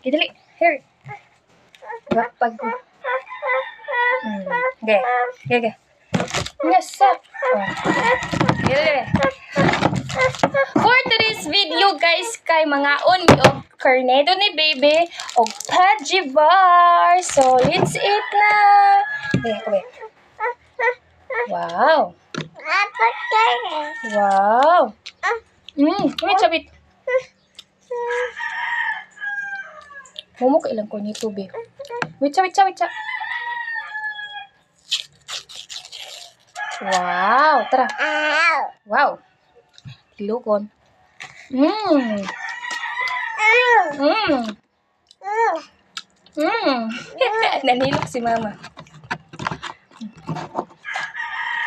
Okay, dali. Here. Pag ko. Okay. Okay. Yes, sir. Okay. For today's video, guys, kay mga unmi o corneto ni baby o Pudgy Bar. So, let's eat na. Okay. Wow. Wow. Wait, sabit. Momo ka ilang corneto, babe. Wait, sabit. Wow, tara. Wow. Tilugon. Nanilok si mama.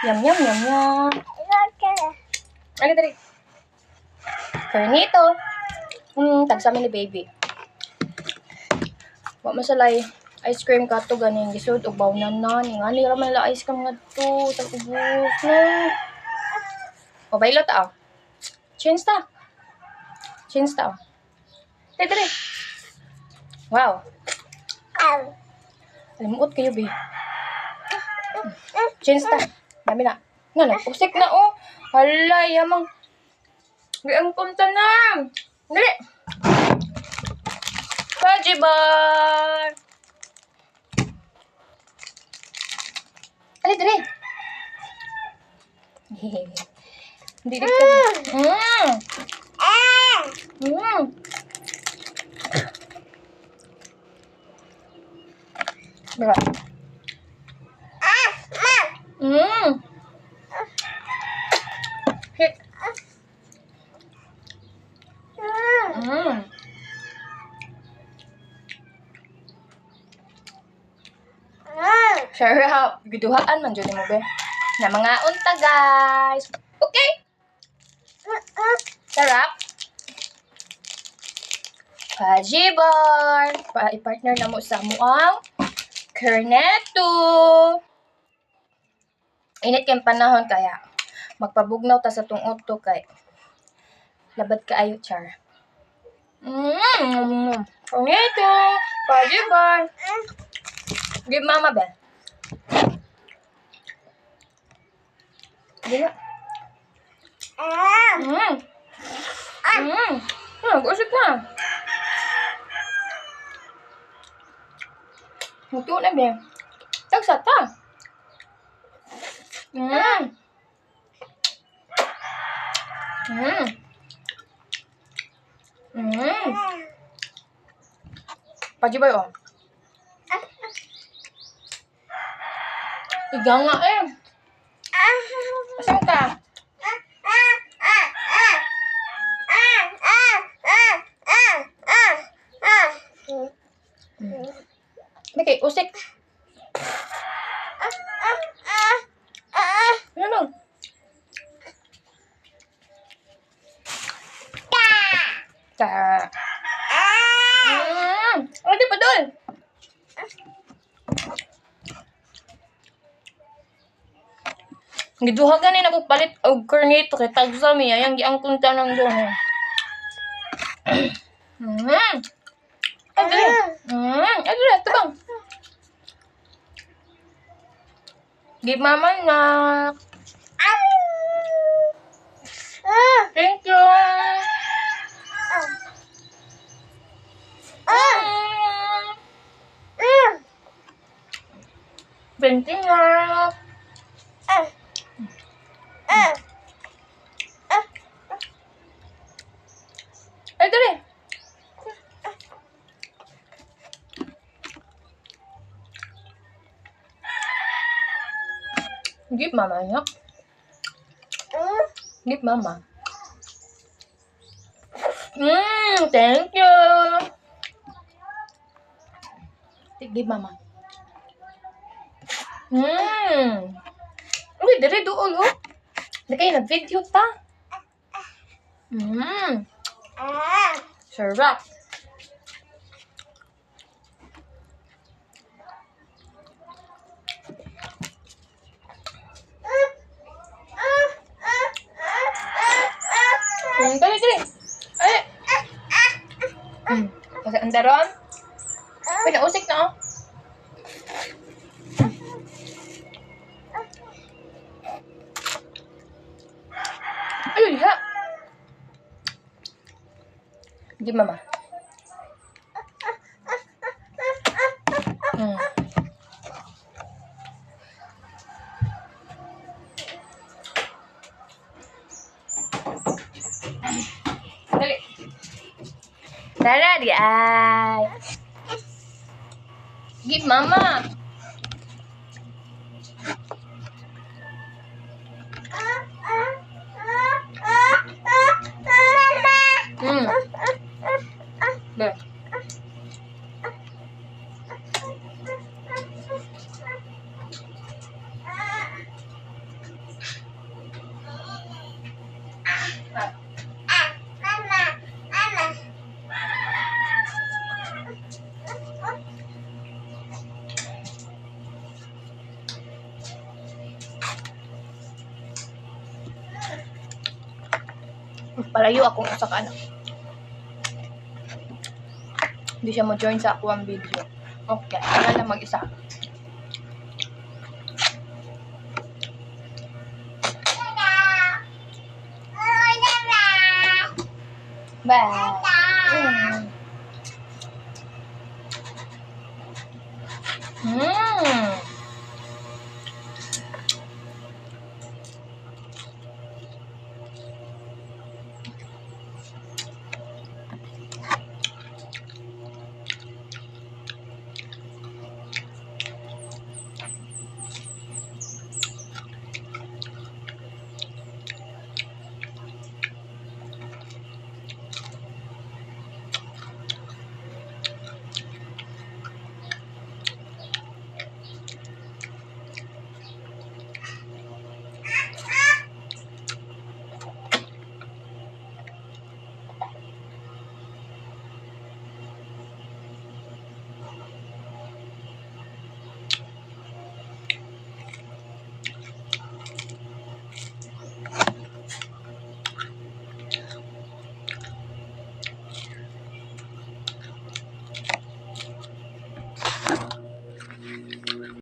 Yum. Ano tadi? Cornito. Tagsami ni baby. Wa masalay ice cream ka to ganing gisud og bawnan na ni ngani ra man la ice cream ngadto sa ubos na. O bailo ta. Change ta. Dere. Wow. Limot kayo, be. Change ta. Dami na. Nga, usik na, oh. Hala, yamang. Ang punta na. Dali. Pudgy Bar. Dali. Hindi ka. Diba? Hit. Sarap. Giduhaan man dyan mo, be. Na mga unta, guys. Okay? Sarap. Pudgy Bar. I-partner na mo sa muang corneto. Init kayong panahon kaya magpabugnaw ta sa tong uto kay labad kaayo, char. Corneto. Pudgy Bar. Give mama, be. Give gusot na. Muto na, be. Tagsat ta. Pudgy Bar, oh. Iga nga, eh. Asan ka? Okay, usik. Ano? Di pa doon. Giduha ganin ako palit og corneto kay tagsami ayang giang kunta nang doon. Adre, tubang. Give mama na. Thank you. Benting na. Ay, dali. Give mama niya. Give mama. Thank you. Give mama. Uy, dali doon, oh. Nakay nag-video ta. Sarap. Dali. Ay. Kasi andaron. Uy, nausik na oh. Ay, ha. Di mama. Dali. Tara, di ay. Give mama. There. Palayo ako sa kanan. Hindi siya mo-join sa ako ang video. Okay, wala lang mag-isa. Bye!